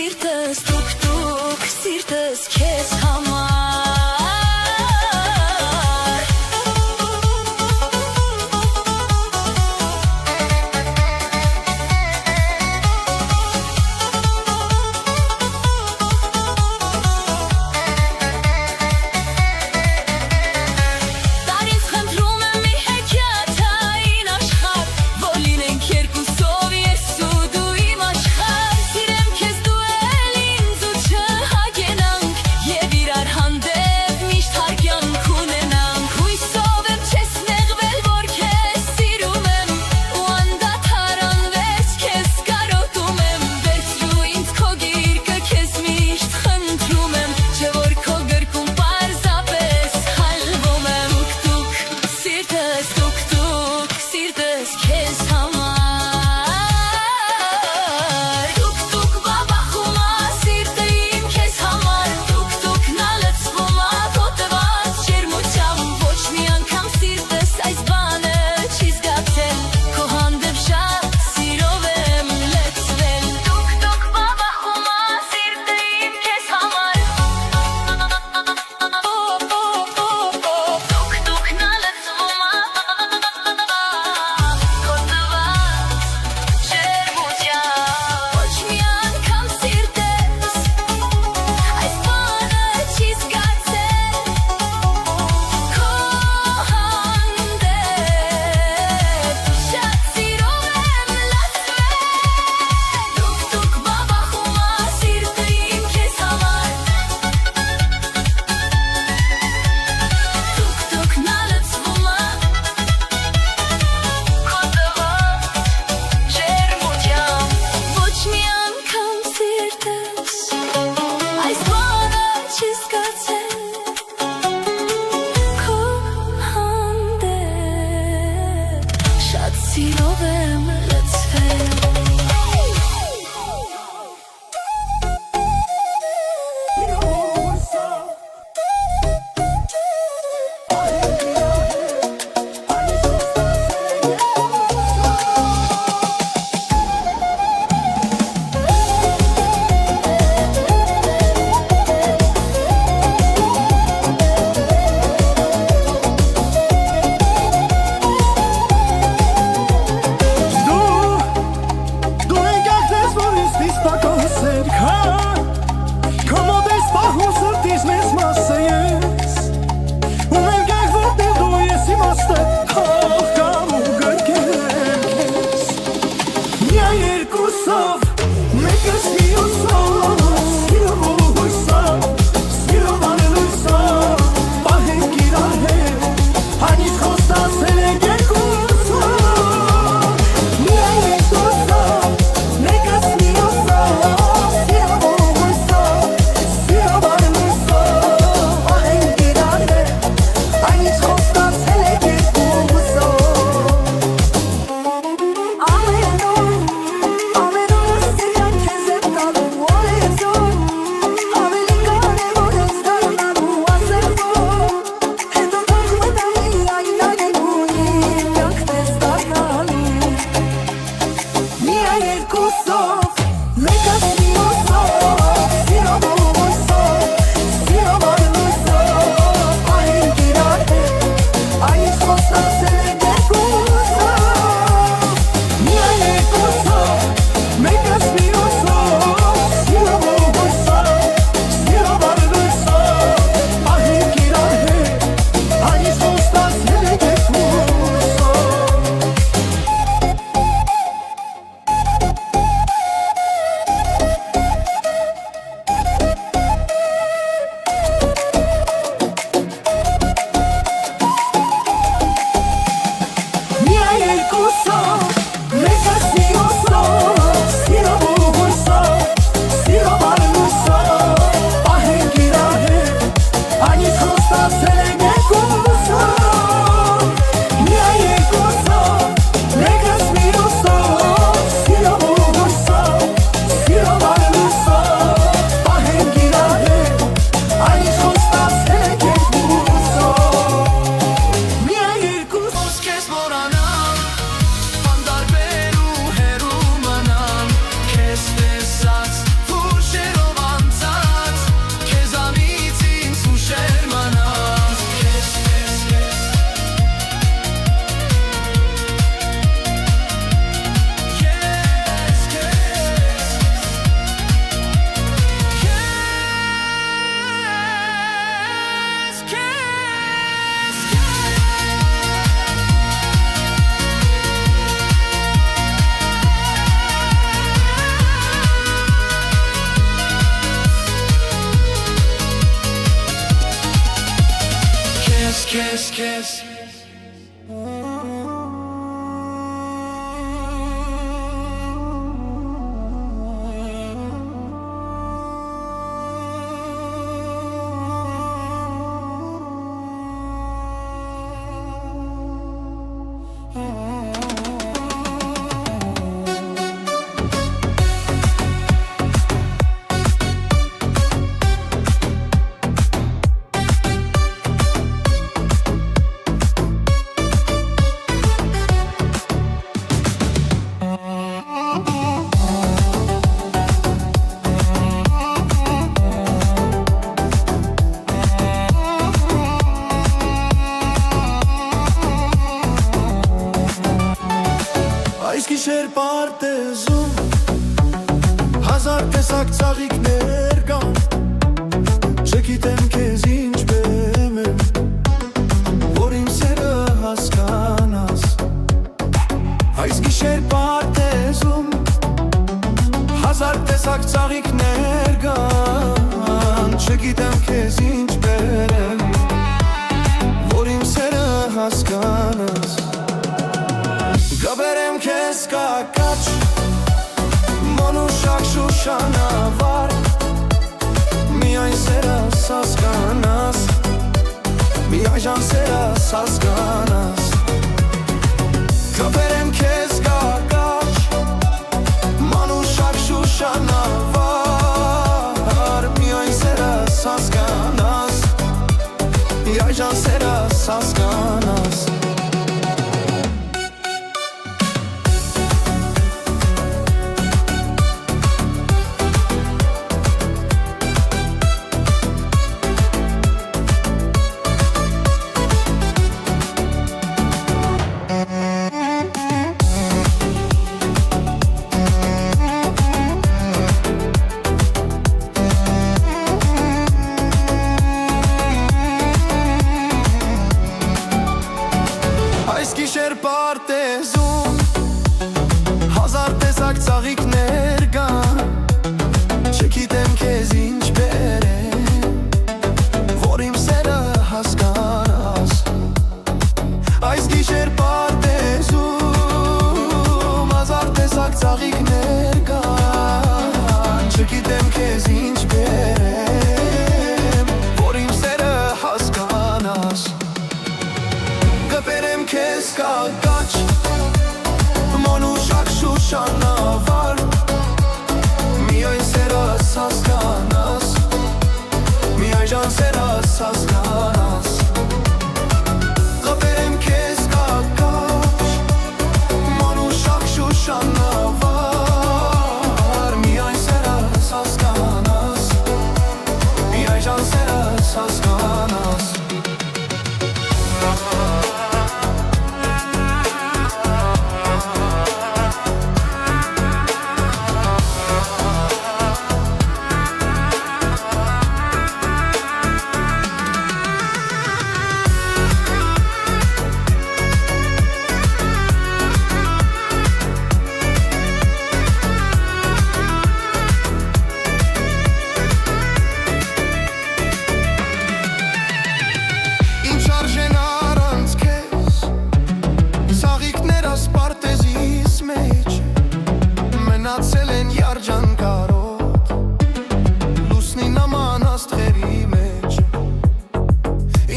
Սիրտս դուք սիրտս քեզ համար ես քեզ Այս գիշեր պարտեզում հազար տեսակ ծաղիկներ կան Չգիտեմ քեզ ինչ բեմ եմ որ իմ սերը հասկանաս Այս գիշեր պարտեզում հազար տեսակ ծաղիկներ կան Չգիտեմ քեզ ինչ բերեմ որ իմ սերը հասկանաս Գաբերեմ քեզ կակաչ Մանուշակ շուշանավար Միայն սերս հասկանաս Միայժան սերս հասկանաս Գաբերեմ քեզ կակաչ Մանուշակ շուշանավար Միայն սերս հասկանաս Միայժան սերս հասկանաս Այս գիշեր պարտեզում հազար տեսակ ծաղիկներ կան Չգիտեմ քեզ ինչ բերեմ որ իմ սերը հասկանաս Այս գիշեր պարտեզում հազար տեսակ ծաղիկներ կան Չգիտեմ քեզ ինչ բերեմ որ իմ սերը հասկանաս Գբերեմ քեզ կակաչ Մանուշակ շուշանավար Միայն սերս հասկանաս Միայժան սերս հասկանաս Գբերեմ քեզ կակաչ Մանուշակ շուշանավար Միայն սերս հասկանաս Միայժան սերս հասկանաս Մնացել են երջանկարոտ Լուսնի նման աստղերի մեջ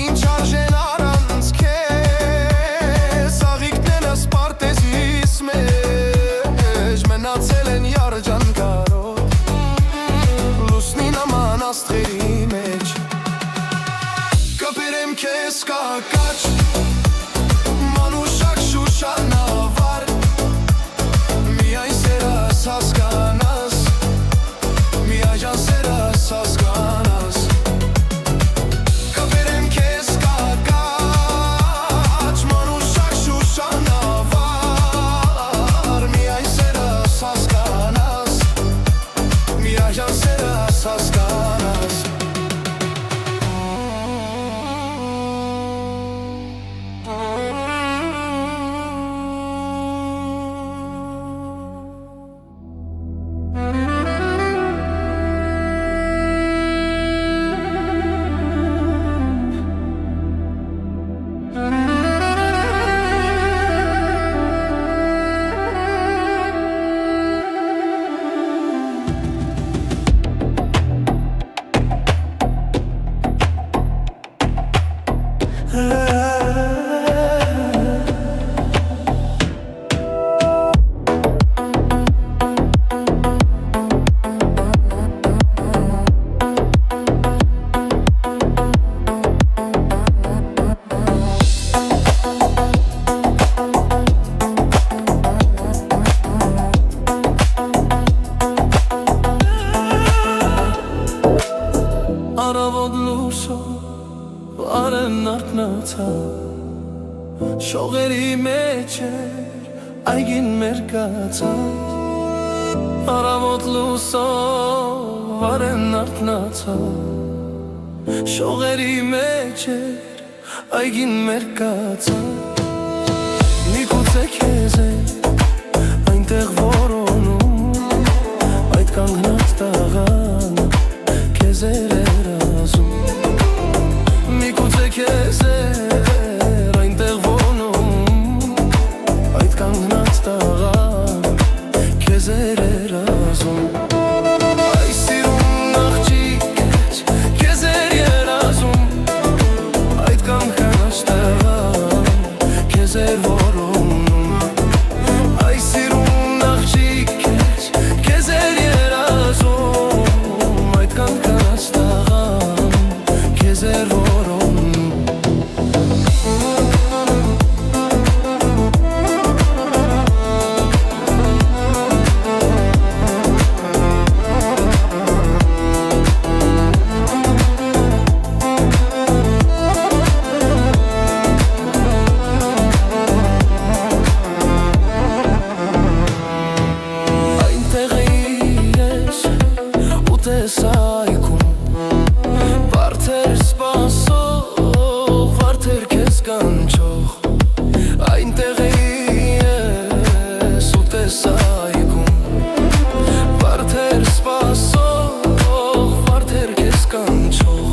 Ինչ արժեն առանց քեզ Աղիքներս պարտեզիս մեջ Մնացել են երջանկարոտ Լուսնի նման աստղերի մեջ Կբերեմ քեզ կակաչ Մանուշակ շուշանավար Միայն սերս հասկանաս Միայժան սերս հասկանաս Կբերեմ քեզ կակաչ Մանուշակ շուշանավար Միայն սերս հասկանաս Միայժան սերս հասկանաս վարեն արտնացա Շողերի մեջ էր այգին մեր կացած Արավոտ լուսով վարեն արտնացա Շողերի մեջ էր այգին մեր կացած Միգուցե քեզ է այնտեղ որոնում Այդ կանգնած տաղան քեզ էր ասում Միգուցե քեզ էր այնտեղ որոնում Այդ կանգնած տաղան քեզ էր ասում Այս սիրուն աղջիկ էր քեզ էր ասում Այդ կանգնած տաղան քեզ էր որոնում Այս սիրուն աղջիկ էր քեզ էր ասում Այդ կանգնած տաղան քեզ էր որոնում Տեսայքում Վարդեր սպասող, վարդեր քեզ կանչող Այնտեղ ես ու տեսայքում Վարդեր սպասող, վարդեր քեզ կանչող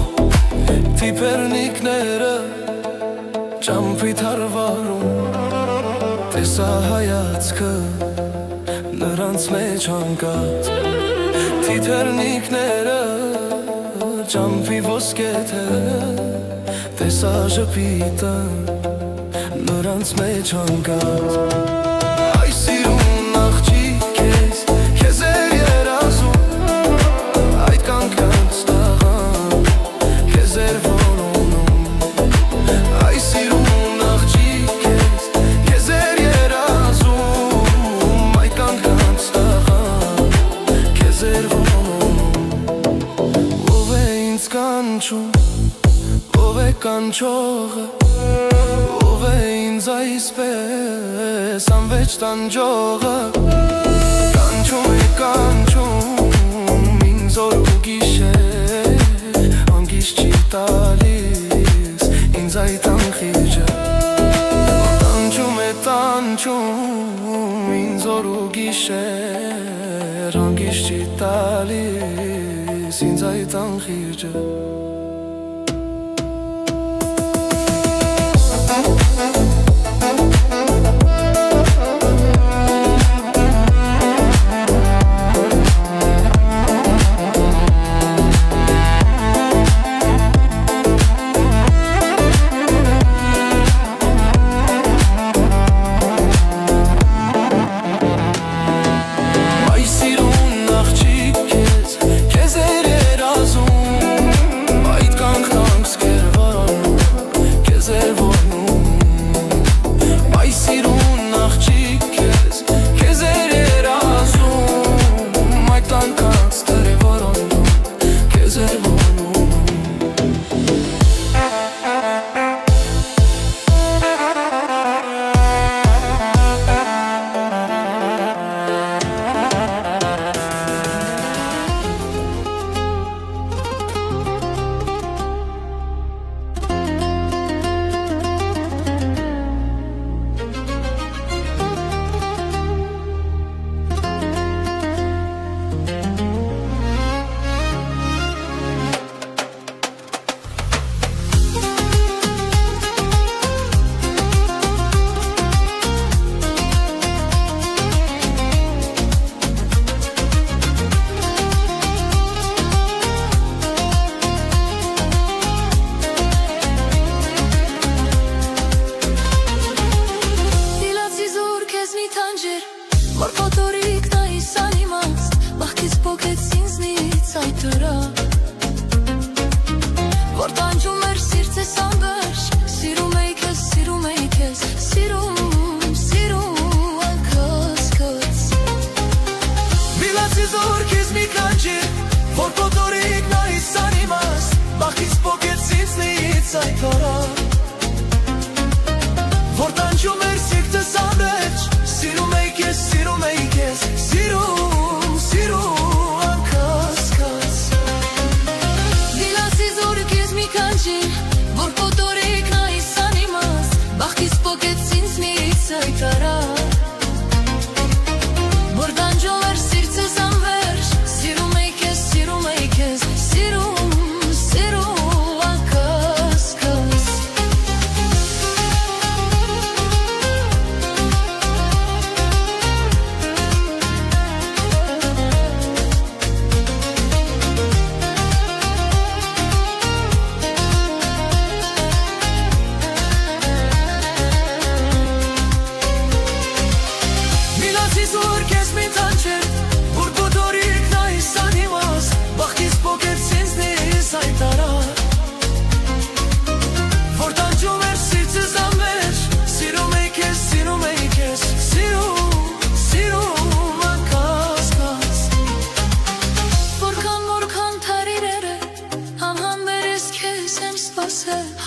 Տիպերնիկները ճամփի թարվարում Տեսա հայացքը նրանց մեջ անկած Տիպերնիկները ճամփի ոսկեթերը Տեսա ժպիտը նրանց մեջ անկած Այս սիրուն աղջիկ քեզ էր ասում Այդ կանգնած տաղան քեզ էր որոնում Այս սիրուն աղջիկ քեզ էր ասում Այդ կանգնած տաղան քեզ էր որոնում Ով է ինձ կանչում, ով է կանչողը Ով է ինձ այսպես անվեճ տանջողը Կանչում ինձ օր ու գիշեր Հանգիստ չի տալիս ինձ այդ անխիճը Տանջում ինձ օր ու գիշեր Հանգիստ չի տալիս ինձ այդ անխիճը Այս սիրուն աղջիկ քեզ էր ասում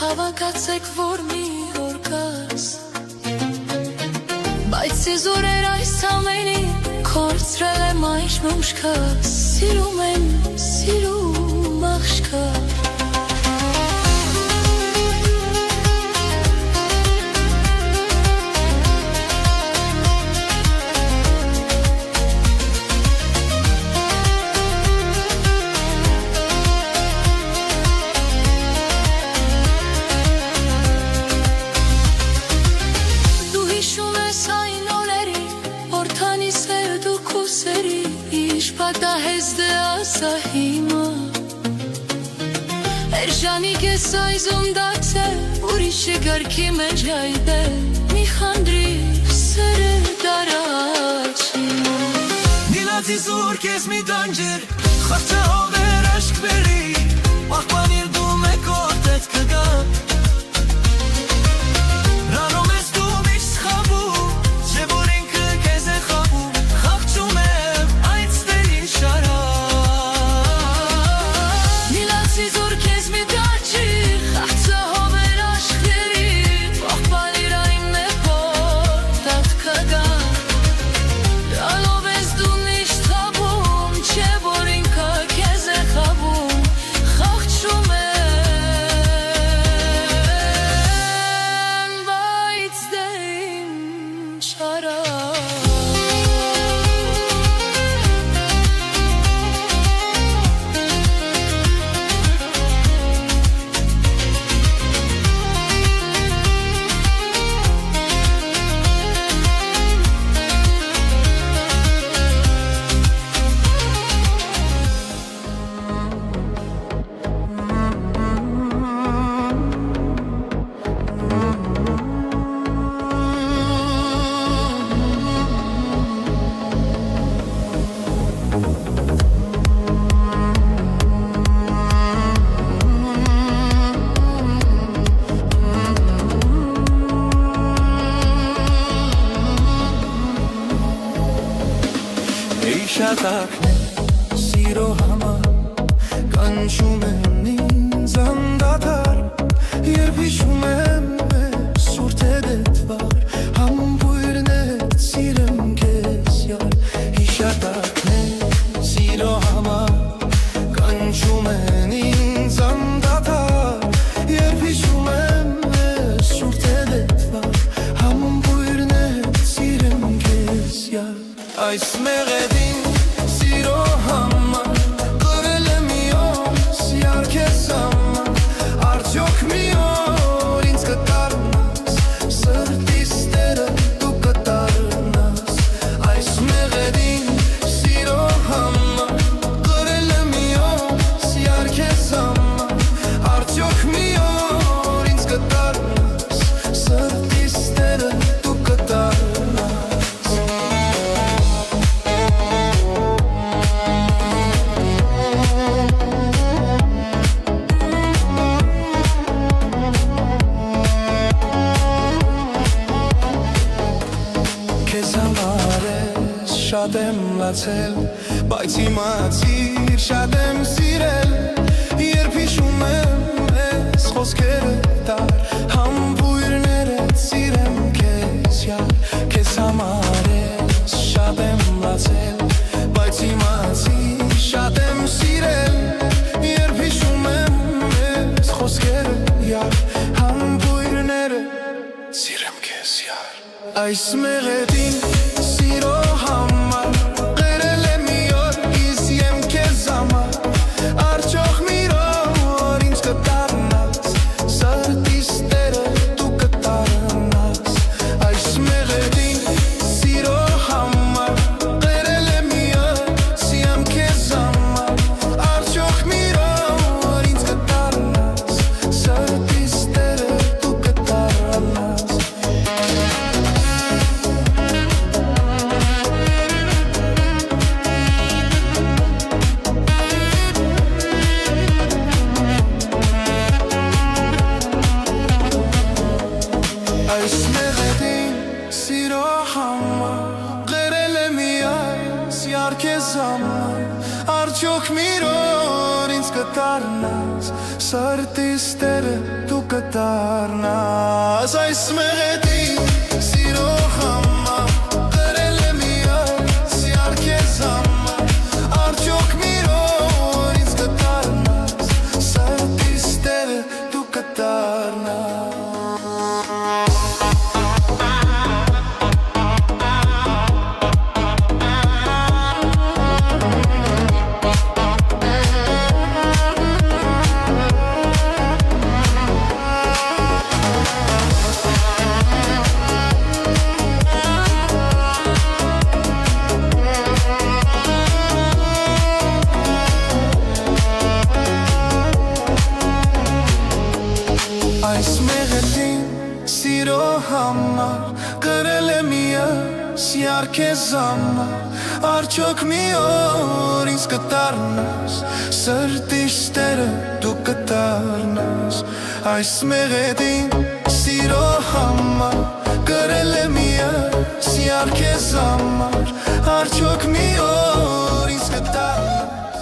Հավաքացեք, որ մի օր կաս, բայց ես օրեր այս ամենին կորցրել եմ այժմ ուշքս, սիրում եմ, սիրում աղջկա։ Էրջանիկ ես այզում դարձել, ուրիշի գարքի մեջ հայտել, մի խանդրի սերը դարաչին։ Նիլացի զուր կեզ մի դանջեր, խաղցը հովեր աշկ բերի, պախպանիր դու մեկ ոտետ կգա։ Ռանում ես դու միշտ սխաբում, չէ որ ինքը կեզ է խաբում, խաղչում եմ այդ ստերին շարա։ Նիլացի զուր կեզ մի դանջեր, խաղցը հովեր աշկ բերի, պախպանիր այն մեկ ոտետ կգա։ Ռանում ես դու միշտ խաբում, չէ որ ինքը կեզ է խաբում, խաղչում եմ, բայց դե ինչ արա։ Շատակն է սիրո համար, կանչում եմ ինձ անդադար, երբ հիշում եմ ես սուրտ է դետվար, համբույրներ սիրեմ կեզ յար։ Շատակն է սիրո համար, կանչում են ինձ անդադար, երբ հիշում եմ ես սուրտ է դետվար, համբույրներ սիրեմ կեզ յար։ Այս մեղեդին սիրո համար կրել եմ իոս յար քեզ համար, արդյոք մի օր ինձ կդառնաս, սրտիս տերը դու կդառնաս։ Այս մեղեդին սիրո համար կրել եմ իոս յար քեզ համար, արդյոք մի օր ինձ կդառնաս, սրտիս տերը դու կդառնաս։ Շատ եմ լացել, բայց իմացիր շատ եմ սիրել, երբ հիշում եմ ես խոսքերը դար, համբույրներդ սիրեմ կեզ յար։ Քեզ համար ես շատ եմ լացել, բայց իմացիր շատ եմ սիրել, երբ հիշում եմ ես խոսքերը յար, համբույրներդ սիրեմ կեզ յար։ Այս մեղեդին սիրո համար կրել եմ մի օր իզ եմ քեզ համար, արդյոք մի օր ինձ կդառնաս, սրտիս տերը դու կդառնաս։ Այս մեղեդին սիրո համար կրել եմ մի օր եմ քեզ համար, արդյոք մի օր ինձ կդառնաս, սրտիս տերը դու կդառնաս։ կդառնաս Սրտիս տերը դու կդառնաս Այս մեղեդին սիրո համար Գրել եմ ես յար քեզ համար Արդյոք մի օր ինձ կդառնաս Սրտիս տերը դու կդառնաս Այս մեղեդին սիրո համար Գրել եմ ես յար քեզ համար Արդյոք մի օր ինձ կդառնաս Սրտիս տերը դու կդառնաս Այս մեղեդին սիրո համար Գրել եմ ես յար քեզ համար Արդյոք մի օր ինձ կդառնաս